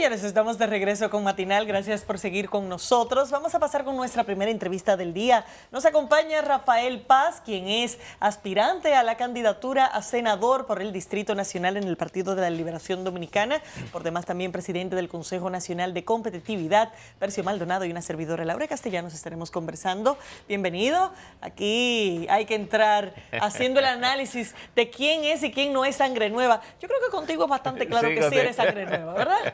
Señores, estamos de regreso con Matinal. Gracias por seguir con nosotros. Vamos a pasar con nuestra primera entrevista del día. Nos acompaña Rafael Paz, quien es aspirante a la candidatura a senador por el Distrito Nacional en el Partido de la Liberación Dominicana. Por demás, también presidente del Consejo Nacional de Competitividad, Percio Maldonado, y una servidora, Laura Castellanos, estaremos conversando. Bienvenido. Aquí hay que entrar haciendo el análisis de quién es y quién no es sangre nueva. Yo creo que contigo es bastante claro que sí eres sangre nueva, ¿verdad?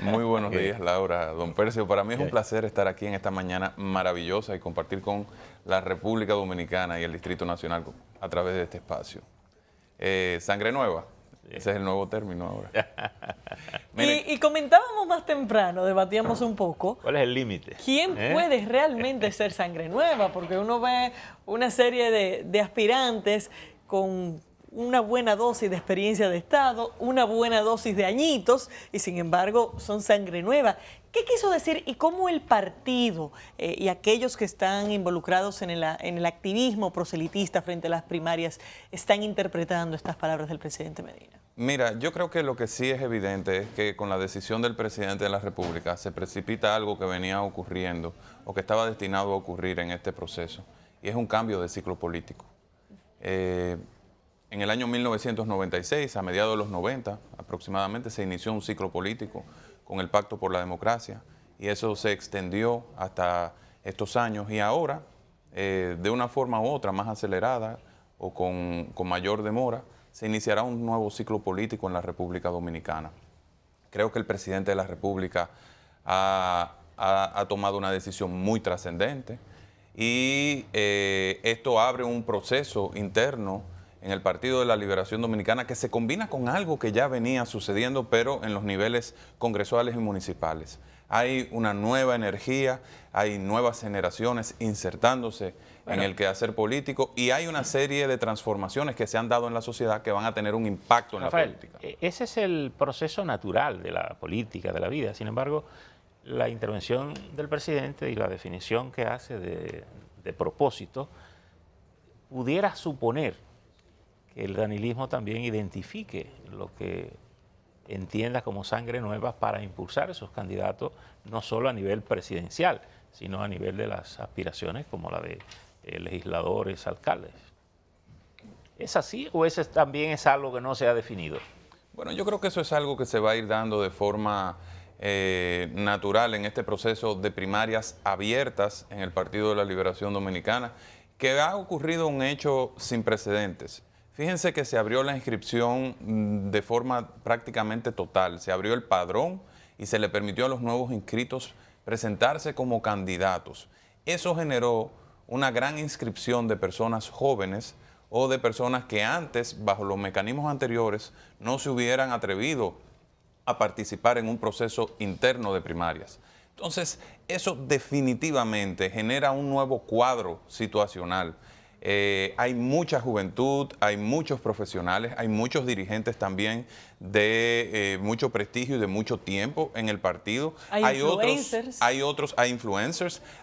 Muy buenos días, Laura. Don Percio, para mí es un placer estar aquí en esta mañana maravillosa y compartir con la República Dominicana y el Distrito Nacional a través de este espacio. Sangre nueva, ese es el nuevo término ahora. Y comentábamos más temprano, debatíamos un poco. ¿Cuál es el límite? ¿Quién puede realmente ser sangre nueva? Porque uno ve una serie de aspirantes con una buena dosis de experiencia de Estado, una buena dosis de añitos, y sin embargo son sangre nueva. ¿Qué quiso decir y cómo el partido y aquellos que están involucrados en el activismo proselitista frente a las primarias están interpretando estas palabras del presidente Medina? Mira, yo creo que lo que sí es evidente es que con la decisión del presidente de la República se precipita algo que venía ocurriendo o que estaba destinado a ocurrir en este proceso, y es un cambio de ciclo político. En el año 1996, a mediados de los 90 aproximadamente, se inició un ciclo político con el Pacto por la Democracia, y eso se extendió hasta estos años, y ahora, de una forma u otra, más acelerada o con mayor demora, se iniciará un nuevo ciclo político en la República Dominicana. Creo que el presidente de la República ha tomado una decisión muy trascendente, y esto abre un proceso interno en el Partido de la Liberación Dominicana que se combina con algo que ya venía sucediendo, pero en los niveles congresuales y municipales. Hay una nueva energía, hay nuevas generaciones insertándose en el quehacer político, y hay una serie de transformaciones que se han dado en la sociedad que van a tener un impacto en Rafael, la política. Ese es el proceso natural de la política, de la vida. Sin embargo, la intervención del presidente y la definición que hace de propósito pudiera suponer que el danilismo también identifique lo que entienda como sangre nueva para impulsar esos candidatos, no solo a nivel presidencial, sino a nivel de las aspiraciones como la de legisladores, alcaldes. ¿Es así o ese también es algo que no se ha definido? Bueno, yo creo que eso es algo que se va a ir dando de forma natural en este proceso de primarias abiertas en el Partido de la Liberación Dominicana, que ha ocurrido un hecho sin precedentes. Fíjense que se abrió la inscripción de forma prácticamente total, se abrió el padrón y se le permitió a los nuevos inscritos presentarse como candidatos. Eso generó una gran inscripción de personas jóvenes o de personas que antes, bajo los mecanismos anteriores, no se hubieran atrevido a participar en un proceso interno de primarias. Entonces, eso definitivamente genera un nuevo cuadro situacional. Hay mucha juventud, hay muchos profesionales, hay muchos dirigentes también de mucho prestigio y de mucho tiempo en el partido. Hay influencers,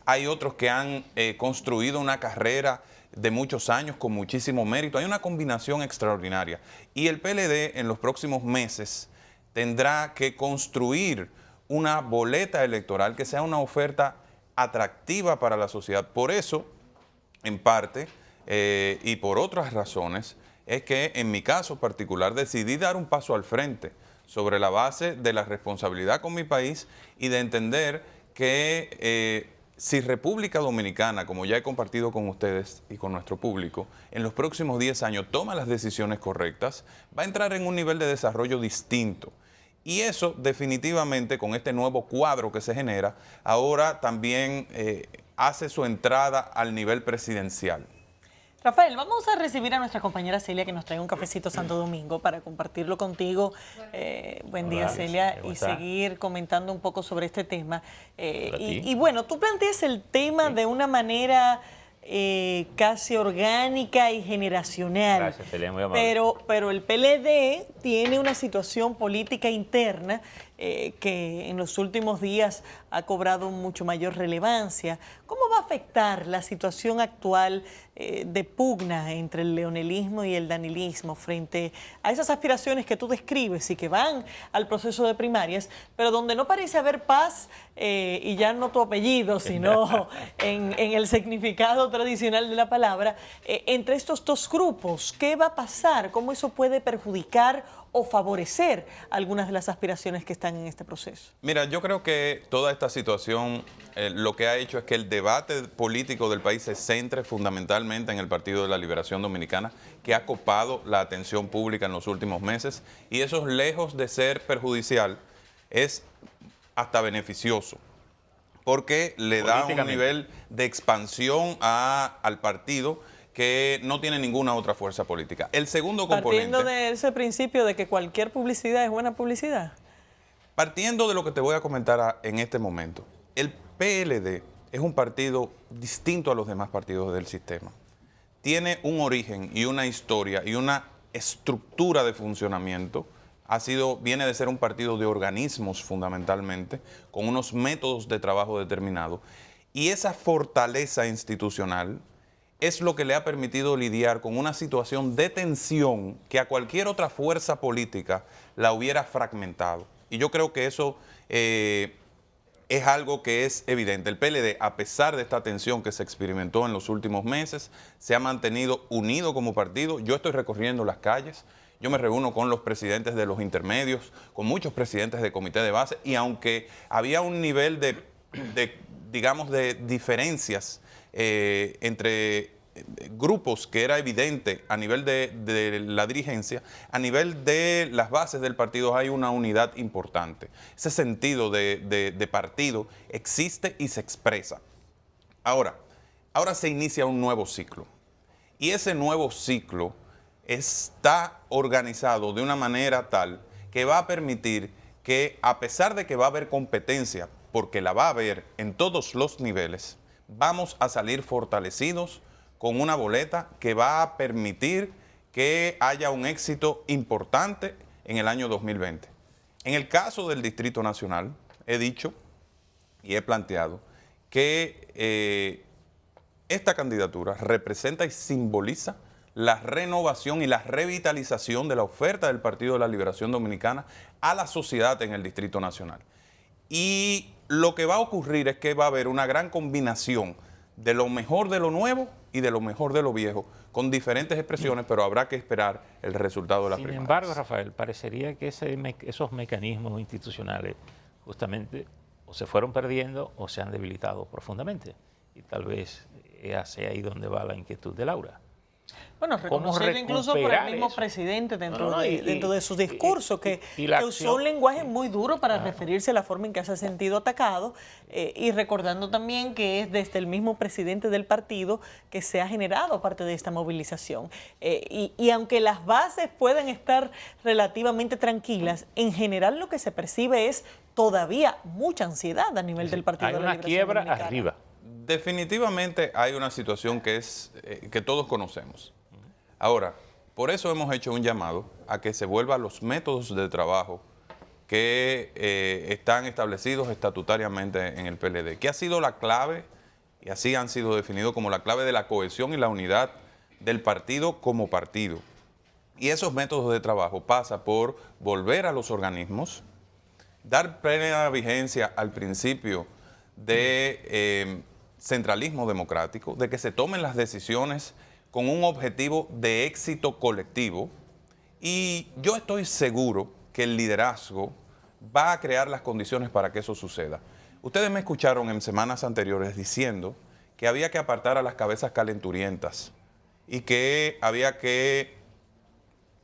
hay otros que han construido una carrera de muchos años con muchísimo mérito. Hay una combinación extraordinaria. Y el PLD en los próximos meses tendrá que construir una boleta electoral que sea una oferta atractiva para la sociedad. Por eso, en parte, y por otras razones, es que en mi caso particular decidí dar un paso al frente sobre la base de la responsabilidad con mi país y de entender que si República Dominicana, como ya he compartido con ustedes y con nuestro público, en los próximos 10 años toma las decisiones correctas, va a entrar en un nivel de desarrollo distinto. Y eso definitivamente, con este nuevo cuadro que se genera, ahora también hace su entrada al nivel presidencial. Rafael, vamos a recibir a nuestra compañera Celia, que nos trae un cafecito Santo Domingo para compartirlo contigo. Buen día, Celia, y seguir comentando un poco sobre este tema. Y bueno, tú planteas el tema de una manera casi orgánica y generacional. Gracias, Celia, muy amable. Pero el PLD tiene una situación política interna que en los últimos días ha cobrado mucho mayor relevancia. ¿Cómo va a afectar la situación actual de pugna entre el leonelismo y el danilismo frente a esas aspiraciones que tú describes y que van al proceso de primarias, pero donde no parece haber paz, y ya no tu apellido, sino en el significado tradicional de la palabra, entre estos dos grupos? ¿Qué va a pasar? ¿Cómo eso puede perjudicar o favorecer algunas de las aspiraciones que están en este proceso? Mira, yo creo que toda esta situación lo que ha hecho es que el debate político del país se centre fundamentalmente en el Partido de la Liberación Dominicana, que ha copado la atención pública en los últimos meses, y eso, lejos de ser perjudicial, es hasta beneficioso, porque le da un nivel de expansión al partido que no tiene ninguna otra fuerza política. El segundo componente... Partiendo de ese principio de que cualquier publicidad es buena publicidad. Partiendo de lo que te voy a comentar en este momento, el PLD es un partido distinto a los demás partidos del sistema. Tiene un origen y una historia y una estructura de funcionamiento. Viene de ser un partido de organismos fundamentalmente, con unos métodos de trabajo determinados. Y esa fortaleza institucional es lo que le ha permitido lidiar con una situación de tensión que a cualquier otra fuerza política la hubiera fragmentado. Y yo creo que eso es algo que es evidente. El PLD, a pesar de esta tensión que se experimentó en los últimos meses, se ha mantenido unido como partido. Yo estoy recorriendo las calles, yo me reúno con los presidentes de los intermedios, con muchos presidentes de comité de base, y aunque había un nivel digamos, de diferencias entre grupos que era evidente a nivel de la dirigencia, a nivel de las bases del partido hay una unidad importante. Ese sentido de partido existe y se expresa. Ahora se inicia un nuevo ciclo, y ese nuevo ciclo está organizado de una manera tal que va a permitir que, a pesar de que va a haber competencia, porque la va a haber en todos los niveles, vamos a salir fortalecidos con una boleta que va a permitir que haya un éxito importante en el año 2020. En el caso del Distrito Nacional, he dicho y he planteado que esta candidatura representa y simboliza la renovación y la revitalización de la oferta del Partido de la Liberación Dominicana a la sociedad en el Distrito Nacional. Y lo que va a ocurrir es que va a haber una gran combinación de lo mejor de lo nuevo y de lo mejor de lo viejo, con diferentes expresiones, pero habrá que esperar el resultado de las primarias. Sin embargo, Rafael, parecería que esos mecanismos institucionales justamente o se fueron perdiendo o se han debilitado profundamente. Y tal vez sea ahí donde va la inquietud de Laura. Bueno, reconocido incluso por el mismo presidente dentro de su discurso, que usó un lenguaje muy duro para referirse a la forma en que se ha sentido atacado, y recordando también que es desde el mismo presidente del partido que se ha generado parte de esta movilización. Y aunque las bases pueden estar relativamente tranquilas, en general lo que se percibe es todavía mucha ansiedad a nivel del Partido de la Liberación Dominicana. Hay una quiebra arriba. Definitivamente hay una situación que todos conocemos. Ahora, por eso hemos hecho un llamado a que se vuelvan los métodos de trabajo que están establecidos estatutariamente en el PLD, que ha sido la clave, y así han sido definidos como la clave de la cohesión y la unidad del partido como partido. Y esos métodos de trabajo pasa por volver a los organismos, dar plena vigencia al principio de centralismo democrático, de que se tomen las decisiones con un objetivo de éxito colectivo, y yo estoy seguro que el liderazgo va a crear las condiciones para que eso suceda. Ustedes me escucharon en semanas anteriores diciendo que había que apartar a las cabezas calenturientas y que había que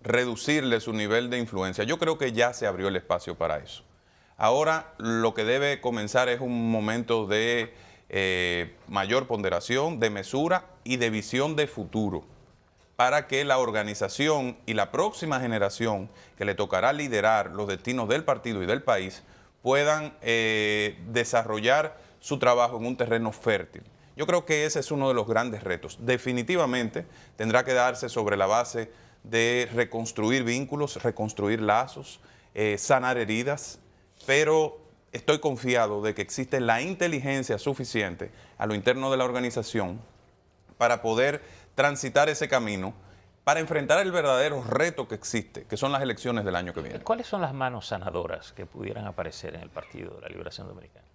reducirle su nivel de influencia. Yo creo que ya se abrió el espacio para eso. Ahora lo que debe comenzar es un momento de mayor ponderación, de mesura y de visión de futuro, para que la organización y la próxima generación que le tocará liderar los destinos del partido y del país puedan desarrollar su trabajo en un terreno fértil. Yo creo que ese es uno de los grandes retos. Definitivamente tendrá que darse sobre la base de reconstruir vínculos, reconstruir lazos, sanar heridas, pero estoy confiado de que existe la inteligencia suficiente a lo interno de la organización para poder transitar ese camino, para enfrentar el verdadero reto que existe, que son las elecciones del año que viene. ¿Cuáles son las manos sanadoras que pudieran aparecer en el Partido de la Liberación Dominicana?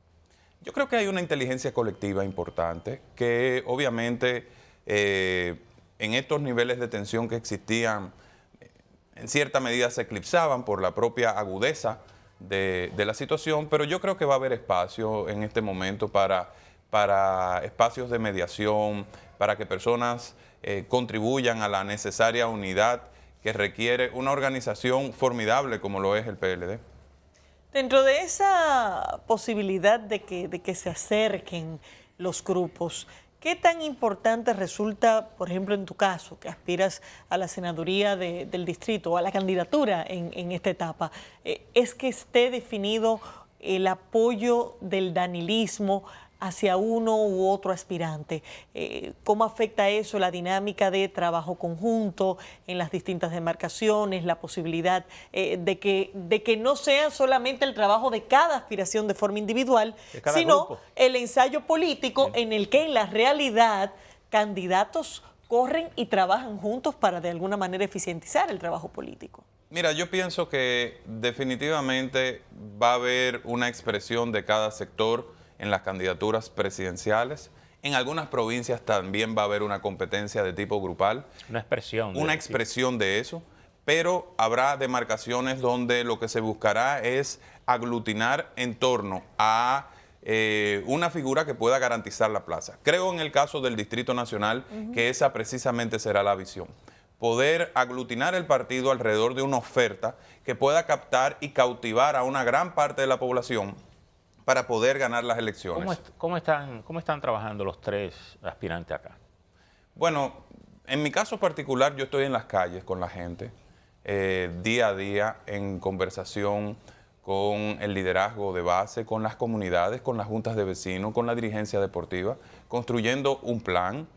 Yo creo que hay una inteligencia colectiva importante que obviamente en estos niveles de tensión que existían, en cierta medida se eclipsaban por la propia agudeza de la situación, pero yo creo que va a haber espacio en este momento para espacios de mediación, para que personas contribuyan a la necesaria unidad que requiere una organización formidable como lo es el PLD. Dentro de esa posibilidad de que se acerquen los grupos, ¿qué tan importante resulta, por ejemplo, en tu caso, que aspiras a la senaduría del distrito o a la candidatura en esta etapa, es que esté definido el apoyo del danilismo hacia uno u otro aspirante? ¿Cómo afecta eso la dinámica de trabajo conjunto en las distintas demarcaciones, la posibilidad de que no sea solamente el trabajo de cada aspiración de forma individual, sino grupo, el ensayo político en el que en la realidad candidatos corren y trabajan juntos para de alguna manera eficientizar el trabajo político? Mira, yo pienso que definitivamente va a haber una expresión de cada sector en las candidaturas presidenciales. En algunas provincias también va a haber una competencia de tipo grupal. Una expresión. Una expresión de eso, pero habrá demarcaciones donde lo que se buscará es aglutinar en torno a una figura que pueda garantizar la plaza. Creo en el caso del Distrito Nacional que esa precisamente será la visión. Poder aglutinar el partido alrededor de una oferta que pueda captar y cautivar a una gran parte de la población para poder ganar las elecciones. ¿Cómo están trabajando los tres aspirantes acá? Bueno, en mi caso particular yo estoy en las calles con la gente, día a día en conversación con el liderazgo de base, con las comunidades, con las juntas de vecinos, con la dirigencia deportiva, construyendo un plan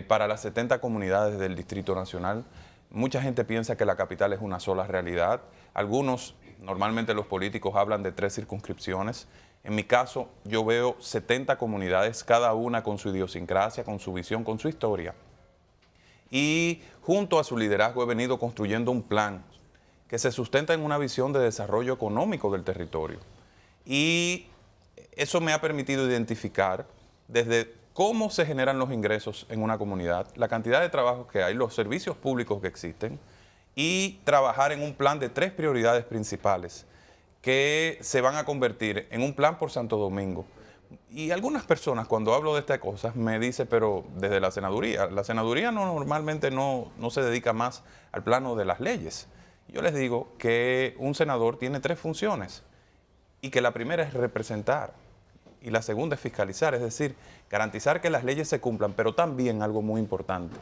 para las 70 comunidades del Distrito Nacional. Mucha gente piensa que la capital es una sola realidad. Algunos, normalmente los políticos, hablan de 3 circunscripciones. En mi caso, yo veo 70 comunidades, cada una con su idiosincrasia, con su visión, con su historia. Y junto a su liderazgo he venido construyendo un plan que se sustenta en una visión de desarrollo económico del territorio. Y eso me ha permitido identificar desde cómo se generan los ingresos en una comunidad, la cantidad de trabajos que hay, los servicios públicos que existen, y trabajar en un plan de 3 prioridades principales que se van a convertir en un plan por Santo Domingo. Y algunas personas, cuando hablo de estas cosas, me dicen, pero desde la senaduría normalmente no se dedica más al plano de las leyes. Yo les digo que un senador tiene 3 funciones y que la primera es representar y la segunda es fiscalizar, es decir, garantizar que las leyes se cumplan, pero también algo muy importante,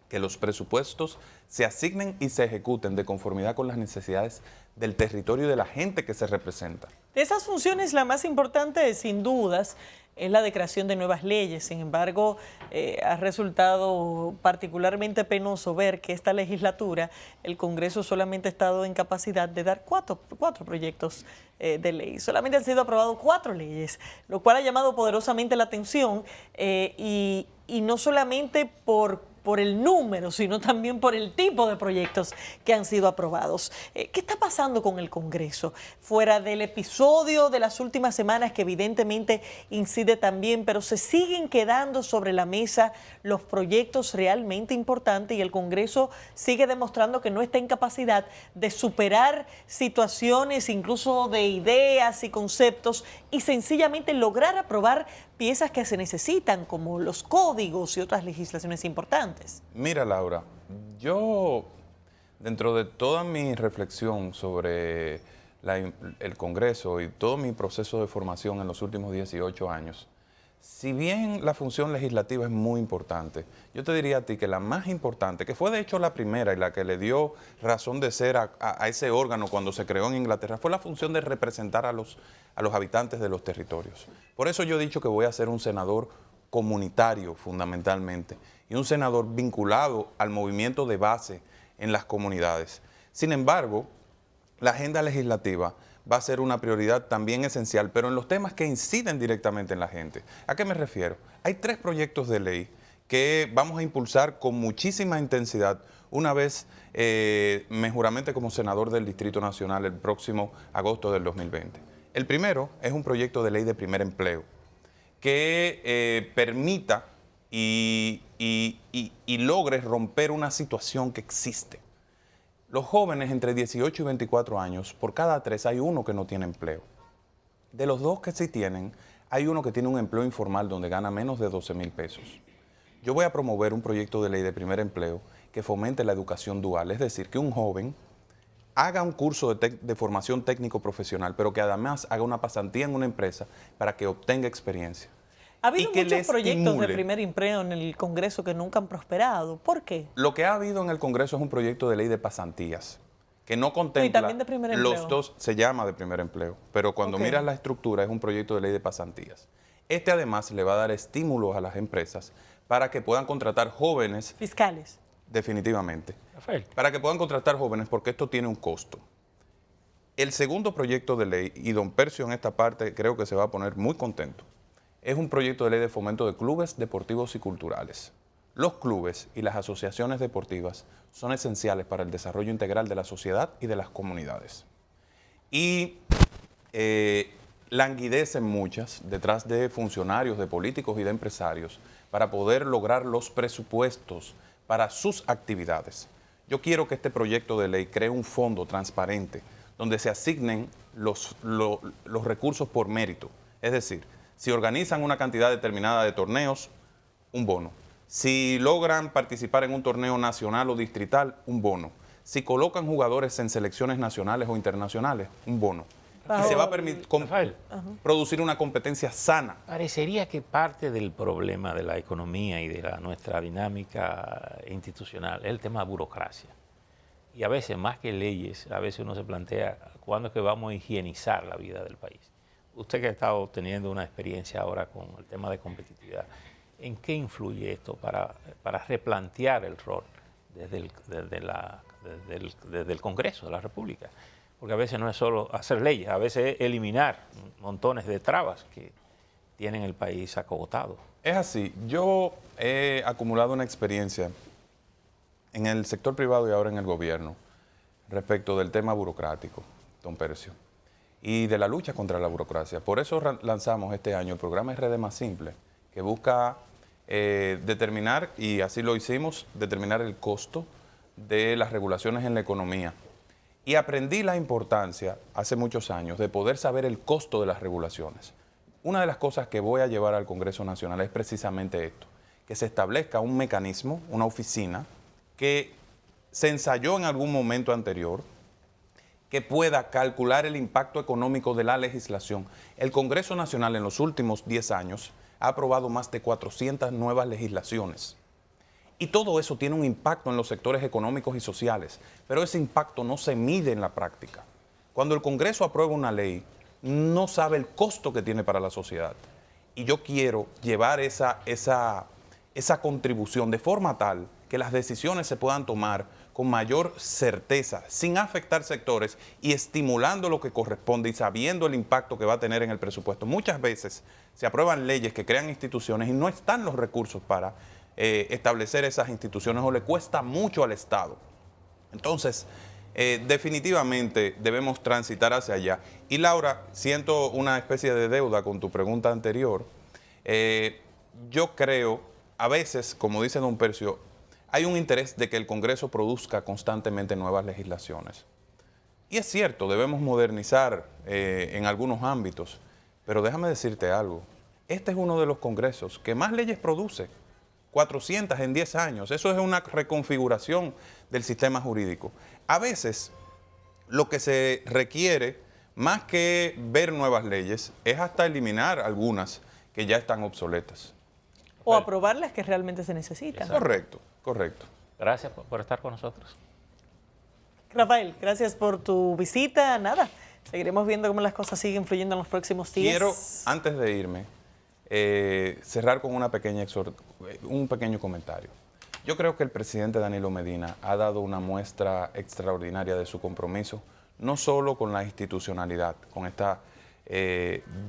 que los presupuestos se asignen y se ejecuten de conformidad con las necesidades del territorio y de la gente que se representa. De esas funciones, la más importante, sin dudas, es la de creación de nuevas leyes. Sin embargo, ha resultado particularmente penoso ver que esta legislatura, el Congreso solamente ha estado en capacidad de dar cuatro proyectos de ley. Solamente han sido aprobados 4 leyes, lo cual ha llamado poderosamente la atención y no solamente por el número, sino también por el tipo de proyectos que han sido aprobados. ¿Qué está pasando con el Congreso? Fuera del episodio de las últimas semanas, que evidentemente incide también, pero se siguen quedando sobre la mesa los proyectos realmente importantes y el Congreso sigue demostrando que no está en capacidad de superar situaciones, incluso de ideas y conceptos, y sencillamente lograr aprobar piezas que se necesitan, como los códigos y otras legislaciones importantes. Mira, Laura, yo, dentro de toda mi reflexión sobre el Congreso y todo mi proceso de formación en los últimos 18 años, si bien la función legislativa es muy importante, yo te diría a ti que la más importante, que fue de hecho la primera y la que le dio razón de ser a ese órgano cuando se creó en Inglaterra, fue la función de representar a los habitantes de los territorios. Por eso yo he dicho que voy a ser un senador comunitario fundamentalmente y un senador vinculado al movimiento de base en las comunidades. Sin embargo, la agenda legislativa va a ser una prioridad también esencial, pero en los temas que inciden directamente en la gente. ¿A qué me refiero? Hay 3 proyectos de ley que vamos a impulsar con muchísima intensidad una vez me juramente como senador del Distrito Nacional el próximo agosto del 2020. El primero es un proyecto de ley de primer empleo que permita y logre romper una situación que existe. Los jóvenes entre 18 y 24 años, por cada 3 hay uno que no tiene empleo. De los 2 que sí tienen, hay uno que tiene un empleo informal donde gana menos de 12,000 pesos. Yo voy a promover un proyecto de ley de primer empleo que fomente la educación dual, es decir, que un joven haga un curso de formación técnico profesional, pero que además haga una pasantía en una empresa para que obtenga experiencia. Ha habido que muchos proyectos de estimule. primer empleo en el Congreso que nunca han prosperado. ¿Por qué? Lo que ha habido en el Congreso es un proyecto de ley de pasantías, que no contempla Y también de primer empleo. los dos, se llama de primer empleo, pero cuando Ok. miras la estructura es un proyecto de ley de pasantías. Este además le va a dar estímulos a las empresas para que puedan contratar jóvenes, Fiscales. definitivamente, Rafael. para que puedan contratar jóvenes porque esto tiene un costo. El segundo proyecto de ley, y don Percio en esta parte creo que se va a poner muy contento, es un proyecto de ley de fomento de clubes deportivos y culturales. Los clubes y las asociaciones deportivas son esenciales para el desarrollo integral de la sociedad y de las comunidades. Y languidecen muchas detrás de funcionarios, de políticos y de empresarios para poder lograr los presupuestos para sus actividades. Yo quiero que este proyecto de ley cree un fondo transparente donde se asignen los recursos por mérito. Es decir, si organizan una cantidad determinada de torneos, un bono. Si logran participar en un torneo nacional o distrital, un bono. Si colocan jugadores en selecciones nacionales o internacionales, un bono. Y se va a permitir Rafael, producir una competencia sana. parecería que parte del problema de la economía y de nuestra dinámica institucional es el tema de burocracia. Y a veces, más que leyes, a veces uno se plantea cuándo es que vamos a higienizar la vida del país. Usted que ha estado teniendo una experiencia ahora con el tema de competitividad, ¿en qué influye esto para replantear el rol desde el Congreso de la República? Porque a veces no es solo hacer leyes, a veces es eliminar montones de trabas que tienen el país acogotado. Es así. Yo he acumulado una experiencia en el sector privado y ahora en el gobierno respecto del tema burocrático, don Percio, y de la lucha contra la burocracia. Por eso lanzamos este año el programa RD Más Simple, que busca determinar, y así lo hicimos, determinar el costo de las regulaciones en la economía. Y aprendí la importancia, hace muchos años, de poder saber el costo de las regulaciones. Una de las cosas que voy a llevar al Congreso Nacional es precisamente esto, que se establezca un mecanismo, una oficina, que se ensayó en algún momento anterior, que pueda calcular el impacto económico de la legislación. El Congreso Nacional en los últimos 10 años ha aprobado más de 400 nuevas legislaciones. Y todo eso tiene un impacto en los sectores económicos y sociales, pero ese impacto no se mide en la práctica. Cuando el Congreso aprueba una ley, no sabe el costo que tiene para la sociedad. Y yo quiero llevar esa contribución de forma tal que las decisiones se puedan tomar con mayor certeza, sin afectar sectores y estimulando lo que corresponde y sabiendo el impacto que va a tener en el presupuesto. Muchas veces se aprueban leyes que crean instituciones y no están los recursos para establecer esas instituciones o le cuesta mucho al Estado. Entonces, definitivamente debemos transitar hacia allá. Y Laura, siento una especie de deuda con tu pregunta anterior. Yo creo, a veces, como dice don Percio, hay un interés de que el Congreso produzca constantemente nuevas legislaciones. Y es cierto, debemos modernizar en algunos ámbitos, pero déjame decirte algo. Este es uno de los congresos que más leyes produce. 400 en 10 años. Eso es una reconfiguración del sistema jurídico. A veces, lo que se requiere, más que ver nuevas leyes, es hasta eliminar algunas que ya están obsoletas. O aprobar las que realmente se necesitan. Correcto, correcto. Gracias por estar con nosotros. Rafael, gracias por tu visita. Nada, seguiremos viendo cómo las cosas siguen fluyendo en los próximos días. Quiero, antes de irme, cerrar con un pequeño comentario. Yo creo que el presidente Danilo Medina ha dado una muestra extraordinaria de su compromiso, no solo con la institucionalidad, con esta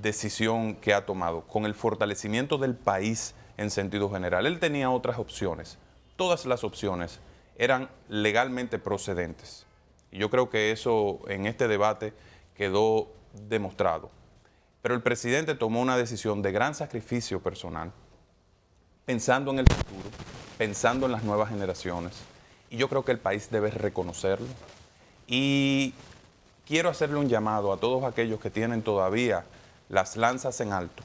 decisión que ha tomado, con el fortalecimiento del país en sentido general. Él tenía otras opciones. Todas las opciones eran legalmente procedentes. Y yo creo que eso en este debate quedó demostrado. Pero el presidente tomó una decisión de gran sacrificio personal, pensando en el futuro, pensando en las nuevas generaciones. Y yo creo que el país debe reconocerlo. Y quiero hacerle un llamado a todos aquellos que tienen todavía las lanzas en alto,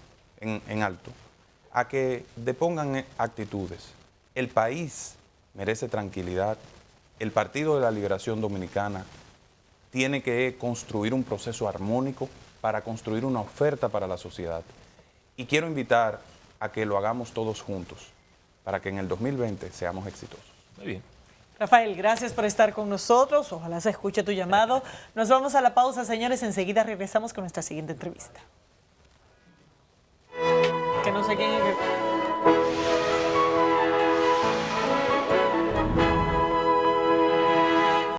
a que depongan actitudes. El país merece tranquilidad. El Partido de la Liberación Dominicana tiene que construir un proceso armónico para construir una oferta para la sociedad. Y quiero invitar a que lo hagamos todos juntos, para que en el 2020 seamos exitosos. Muy bien. Rafael, gracias por estar con nosotros. Ojalá se escuche tu llamado. Nos vamos a la pausa, señores. Enseguida regresamos con nuestra siguiente entrevista. Que no sé quién es.